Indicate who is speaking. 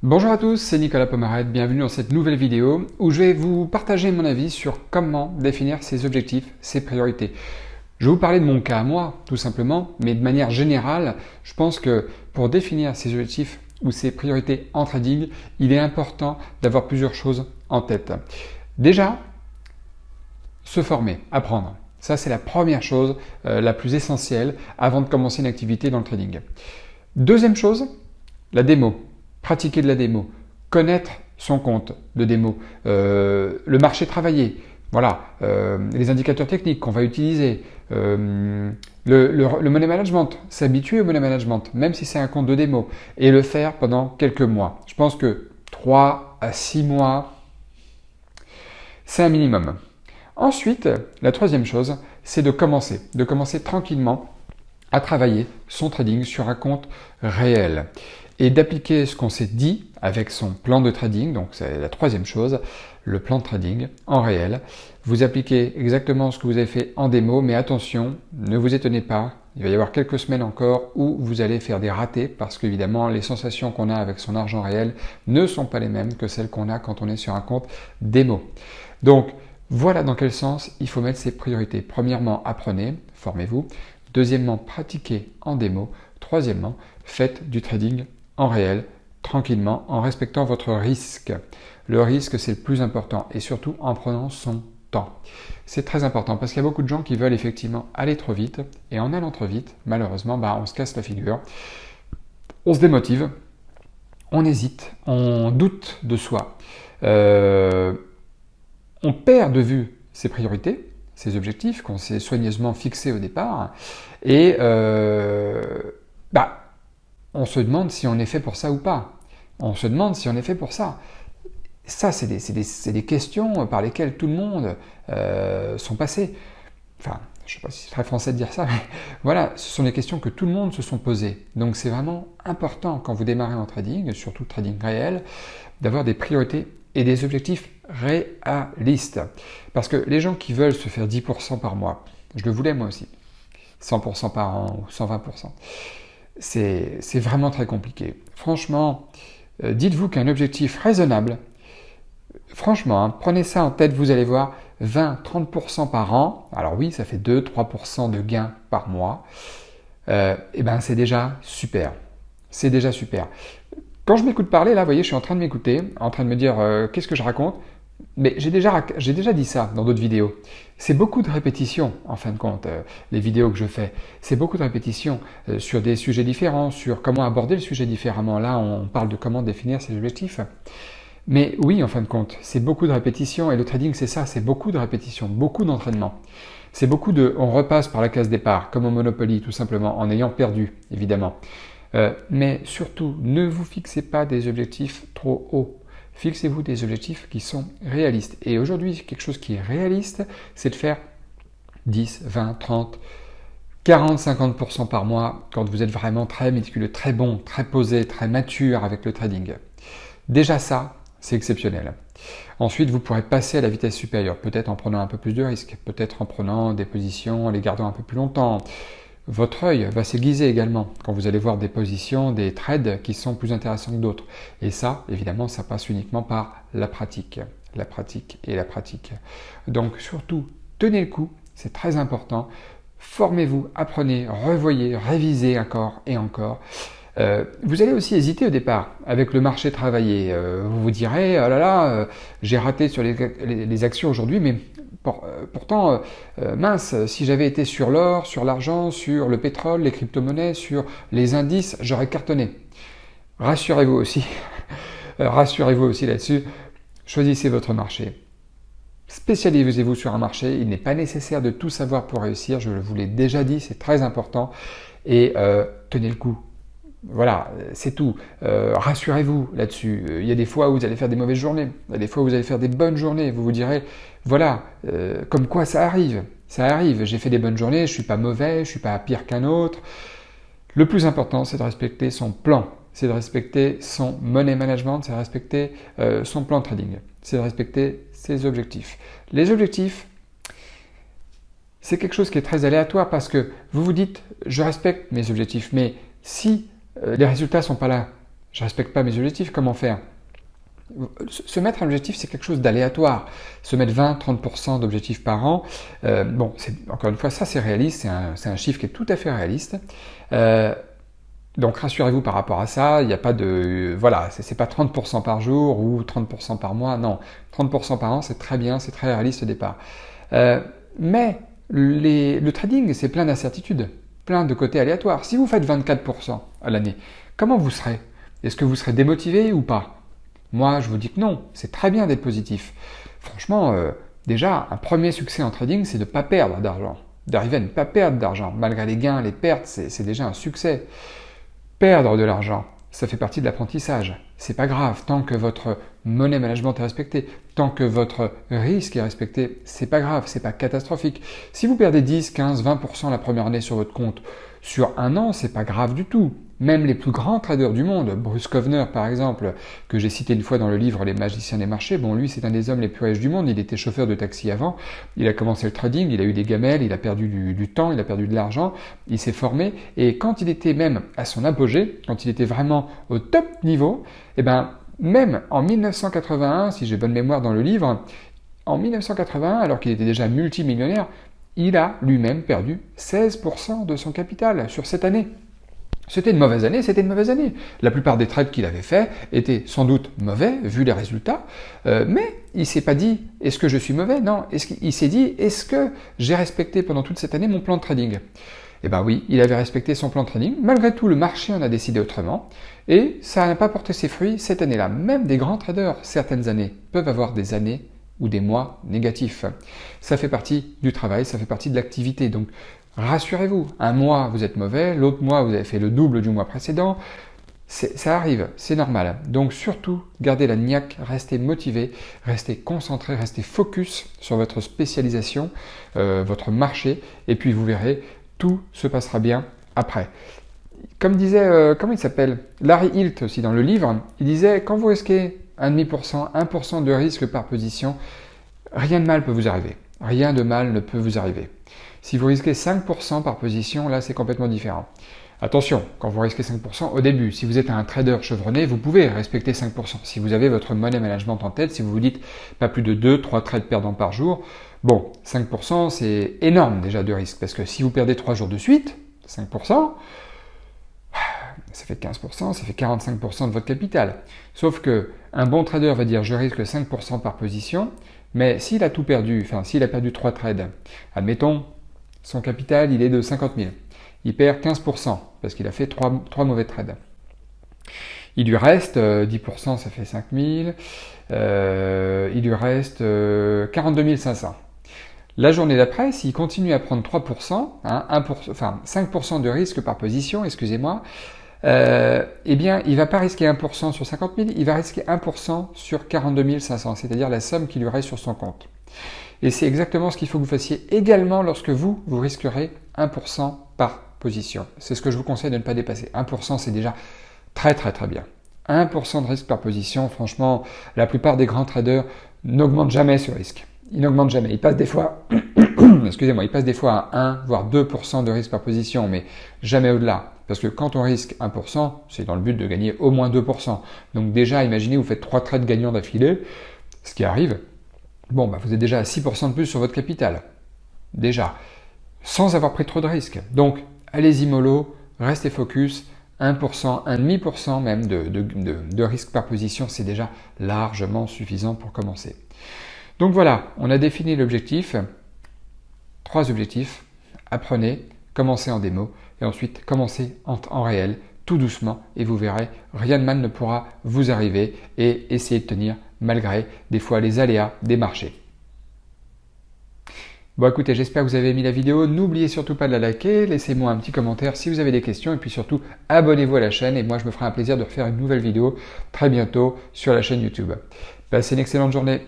Speaker 1: Bonjour à tous, c'est Nicolas Pomarette, bienvenue dans cette nouvelle vidéo où je vais vous partager mon avis sur comment définir ses objectifs, ses priorités. Je vais vous parler de mon cas à moi, tout simplement, mais de manière générale, je pense que pour définir ses objectifs ou ses priorités en trading, il est important d'avoir plusieurs choses en tête. Déjà, se former, apprendre. Ça, c'est la première chose, la plus essentielle avant de commencer une activité dans le trading. Deuxième chose, la démo. Pratiquer de la démo. Connaître son compte de démo. Le marché travaillé. Voilà. Les indicateurs techniques qu'on va utiliser. Le money management. S'habituer au money management, même si c'est un compte de démo. Et le faire pendant quelques mois. Je pense que 3 à 6 mois, c'est un minimum. Ensuite, la troisième chose, c'est de commencer tranquillement à travailler son trading sur un compte réel et d'appliquer ce qu'on s'est dit avec son plan de trading, donc c'est la troisième chose, le plan de trading en réel. Vous appliquez exactement ce que vous avez fait en démo, mais attention, ne vous étonnez pas, il va y avoir quelques semaines encore où vous allez faire des ratés parce qu'évidemment les sensations qu'on a avec son argent réel ne sont pas les mêmes que celles qu'on a quand on est sur un compte démo. Donc voilà dans quel sens il faut mettre ses priorités. Premièrement, apprenez, formez-vous. Deuxièmement, pratiquez en démo. Troisièmement, faites du trading en réel, tranquillement, en respectant votre risque. Le risque, c'est le plus important et surtout en prenant son temps. C'est très important parce qu'il y a beaucoup de gens qui veulent effectivement aller trop vite et en allant trop vite, malheureusement, on se casse la figure, on se démotive, on hésite, on doute de soi, on perd de vue ses priorités, ses objectifs qu'on s'est soigneusement fixés au départ et on se demande si on est fait pour ça ou pas. On se demande si on est fait pour ça. Ça, c'est des questions par lesquelles tout le monde sont passés. Enfin, je ne sais pas si c'est très français de dire ça, mais voilà, ce sont des questions que tout le monde se sont posées. Donc c'est vraiment important quand vous démarrez en trading, surtout le trading réel, d'avoir des priorités et des objectifs réalistes. Parce que les gens qui veulent se faire 10% par mois, je le voulais moi aussi, 100% par an ou 120%, c'est vraiment très compliqué. Franchement, dites-vous qu'un objectif raisonnable, franchement, prenez ça en tête, vous allez voir, 20-30% par an, alors oui, ça fait 2-3% de gains par mois, c'est déjà super. C'est déjà super. Quand je m'écoute parler, là, vous voyez, je suis en train de m'écouter, en train de me dire qu'est-ce que je raconte, mais j'ai déjà dit ça dans d'autres vidéos. C'est beaucoup de répétitions, en fin de compte, les vidéos que je fais. C'est beaucoup de répétitions sur des sujets différents, sur comment aborder le sujet différemment. Là, on parle de comment définir ses objectifs. Mais oui, en fin de compte, c'est beaucoup de répétitions. Et le trading, c'est ça, c'est beaucoup de répétitions, beaucoup d'entraînement. C'est beaucoup de... On repasse par la case départ, comme au Monopoly, tout simplement, en ayant perdu, évidemment. Mais surtout, ne vous fixez pas des objectifs trop hauts. Fixez-vous des objectifs qui sont réalistes. Et aujourd'hui, quelque chose qui est réaliste, c'est de faire 10, 20, 30, 40, 50% par mois quand vous êtes vraiment très méticuleux, très bon, très posé, très mature avec le trading. Déjà ça, c'est exceptionnel. Ensuite, vous pourrez passer à la vitesse supérieure, peut-être en prenant un peu plus de risques, peut-être en prenant des positions, en les gardant un peu plus longtemps. Votre œil va s'aiguiser également quand vous allez voir des positions, des trades qui sont plus intéressants que d'autres. Et ça, évidemment, ça passe uniquement par la pratique. La pratique et la pratique. Donc surtout, tenez le coup, c'est très important. Formez-vous, apprenez, revoyez, révisez encore et encore. Vous allez aussi hésiter au départ avec le marché travaillé. Vous vous direz, oh là là, j'ai raté sur les actions aujourd'hui, mais pourtant, mince, si j'avais été sur l'or, sur l'argent, sur le pétrole, les crypto-monnaies, sur les indices, j'aurais cartonné. Rassurez-vous aussi, rassurez-vous aussi là-dessus, choisissez votre marché. Spécialisez-vous sur un marché, il n'est pas nécessaire de tout savoir pour réussir, je vous l'ai déjà dit, c'est très important, et tenez le coup. Voilà, c'est tout. Rassurez-vous là-dessus. Il y a des fois où vous allez faire des mauvaises journées, il y a des fois où vous allez faire des bonnes journées. Vous vous direz, voilà, comme quoi ça arrive. Ça arrive, j'ai fait des bonnes journées, je ne suis pas mauvais, je ne suis pas pire qu'un autre. Le plus important, c'est de respecter son plan, c'est de respecter son money management, c'est de respecter son plan de trading, c'est de respecter ses objectifs. Les objectifs, c'est quelque chose qui est très aléatoire parce que vous vous dites, je respecte mes objectifs, mais si les résultats ne sont pas là, Je respecte pas mes objectifs, comment faire? Se mettre un objectif, c'est quelque chose d'aléatoire. Se mettre 20-30% d'objectifs par an, bon, encore une fois, ça c'est réaliste, c'est un chiffre qui est tout à fait réaliste. Donc rassurez-vous par rapport à ça, il n'y a pas de... Voilà, c'est pas 30% par jour ou 30% par mois, non. 30% par an, c'est très bien, c'est très réaliste au départ. Mais le trading, c'est plein d'incertitudes, plein de côtés aléatoires. Si vous faites 24% à l'année, comment vous serez? Est-ce que vous serez démotivé ou pas? Moi, je vous dis que non, c'est très bien d'être positif. Franchement, déjà, un premier succès en trading, c'est de ne pas perdre d'argent. D'arriver à ne pas perdre d'argent. Malgré les gains, les pertes, c'est déjà un succès. Perdre de l'argent, ça fait partie de l'apprentissage. C'est pas grave, tant que votre money management est respecté, tant que votre risque est respecté, c'est pas grave, c'est pas catastrophique. Si vous perdez 10, 15, 20% la première année sur votre compte, sur un an, c'est pas grave du tout. Même les plus grands traders du monde, Bruce Kovner par exemple, que j'ai cité une fois dans le livre Les magiciens des marchés, bon lui c'est un des hommes les plus riches du monde, il était chauffeur de taxi avant, il a commencé le trading, il a eu des gamelles, il a perdu du temps, il a perdu de l'argent, il s'est formé, et quand il était même à son apogée, quand il était vraiment au top niveau, eh ben même en 1981, si j'ai bonne mémoire dans le livre, en 1981, alors qu'il était déjà multimillionnaire, il a lui-même perdu 16% de son capital sur cette année. C'était une mauvaise année, c'était une mauvaise année. La plupart des trades qu'il avait fait étaient sans doute mauvais, vu les résultats, mais il ne s'est pas dit « est-ce que je suis mauvais ?» Non, il s'est dit « est-ce que j'ai respecté pendant toute cette année mon plan de trading ?» Eh bien oui, il avait respecté son plan de trading, malgré tout le marché en a décidé autrement, et ça n'a pas porté ses fruits cette année-là. Même des grands traders, certaines années, peuvent avoir des années ou des mois négatifs. Ça fait partie du travail, ça fait partie de l'activité, donc rassurez-vous, un mois vous êtes mauvais, l'autre mois vous avez fait le double du mois précédent, ça arrive, c'est normal. Donc surtout, gardez la niaque, restez motivé, restez concentré, restez focus sur votre spécialisation, votre marché, et puis vous verrez, tout se passera bien après. Comme disait, comment il s'appelle, Larry Hilt aussi dans le livre, il disait, quand vous risquez 1,5%, 1% de risque par position, rien de mal peut vous arriver. Rien de mal ne peut vous arriver. Si vous risquez 5% par position, là c'est complètement différent. Attention, quand vous risquez 5% au début, si vous êtes un trader chevronné, vous pouvez respecter 5%. Si vous avez votre money management en tête, si vous vous dites pas plus de 2-3 trades perdants par jour, bon, 5% c'est énorme déjà de risque, parce que si vous perdez 3 jours de suite, 5%, ça fait 15%, ça fait 45% de votre capital. Sauf que un bon trader va dire je risque 5% par position, mais s'il a tout perdu, enfin s'il a perdu 3 trades, admettons, son capital il est de 50 000. Il perd 15% parce qu'il a fait 3 mauvais trades. Il lui reste 10%, ça fait 5 000. Il lui reste 42 500. La journée d'après, s'il continue à prendre 3%, hein, 5% de risque par position, excusez-moi, eh bien, il ne va pas risquer 1% sur 50 000, il va risquer 1% sur 42 500, c'est-à-dire la somme qui lui reste sur son compte. Et c'est exactement ce qu'il faut que vous fassiez également lorsque vous risquerez 1% par position. C'est ce que je vous conseille de ne pas dépasser. 1%, c'est déjà très très très bien. 1% de risque par position, franchement, la plupart des grands traders n'augmentent jamais ce risque. Ils n'augmentent jamais. Ils passent des fois, excusez-moi, ils passent des fois à 1 voire 2% de risque par position, mais jamais au-delà. Parce que quand on risque 1%, c'est dans le but de gagner au moins 2%. Donc déjà, imaginez, vous faites 3 trades gagnants d'affilée, ce qui arrive, bon, bah, vous êtes déjà à 6% de plus sur votre capital. Déjà, sans avoir pris trop de risques. Donc, allez-y mollo, restez focus, 1%, 1,5% même de risque par position, c'est déjà largement suffisant pour commencer. Donc voilà, on a défini l'objectif. 3 objectifs. Apprenez, commencez en démo et ensuite commencez en réel, tout doucement, et vous verrez, rien de mal ne pourra vous arriver et essayez de tenir malgré des fois les aléas des marchés. Bon écoutez, j'espère que vous avez aimé la vidéo, n'oubliez surtout pas de la liker, laissez-moi un petit commentaire si vous avez des questions et puis surtout abonnez-vous à la chaîne et moi je me ferai un plaisir de refaire une nouvelle vidéo très bientôt sur la chaîne YouTube. Passez une excellente journée.